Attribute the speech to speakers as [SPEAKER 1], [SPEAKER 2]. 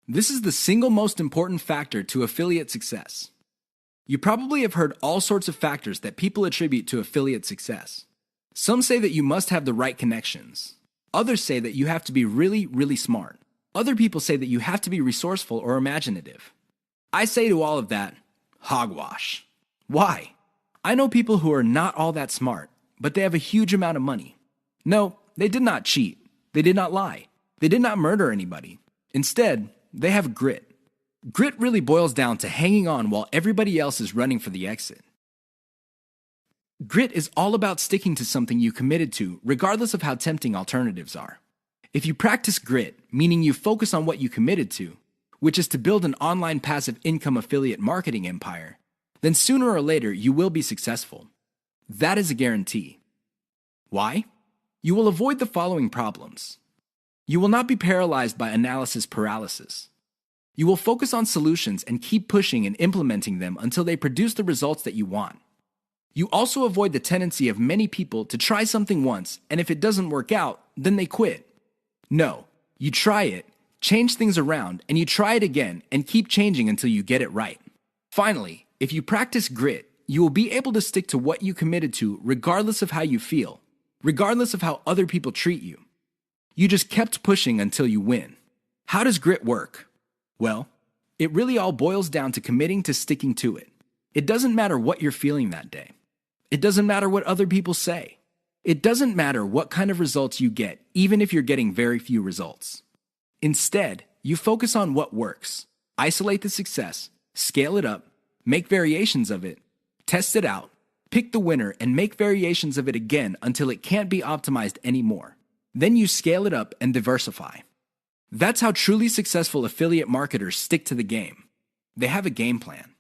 [SPEAKER 1] This is the single most important factor to affiliate success. You probably have heard all sorts of factors that people attribute to affiliate success. Some say that you must have the right connections. Others say that you have to be really, really smart. Other people say that you have to be resourceful or imaginative. I say to all of that, hogwash. Why? I know people who are not all that smart, but they have a huge amount of money. No, they did not cheat. They did not lie. They did not murder anybody. Instead, they have grit. Grit really boils down to hanging on while everybody else is running for the exit. Grit is all about sticking to something you committed to, regardless of how tempting alternatives are. If you practice grit, meaning you focus on what you committed to, which is to build an online passive income affiliate marketing empire, then sooner or later you will be successful. That is a guarantee. Why? You will avoid the following problems. You will not be paralyzed by analysis paralysis. You will focus on solutions and keep pushing and implementing them until they produce the results that you want. You also avoid the tendency of many people to try something once, and if it doesn't work out, then they quit. No, you try it, change things around, and you try it again and keep changing until you get it right. Finally, if you practice grit, you will be able to stick to what you committed to regardless of how you feel, regardless of how other people treat you. You just kept pushing until you win. How does grit work? Well, it really all boils down to committing to sticking to it. It doesn't matter what you're feeling that day. It doesn't matter what other people say. It doesn't matter what kind of results you get, even if you're getting very few results. Instead, you focus on what works. Isolate the success, scale it up, make variations of it, test it out, pick the winner, and make variations of it again until it can't be optimized anymore. Then you scale it up and diversify. That's how truly successful affiliate marketers stick to the game. They have a game plan.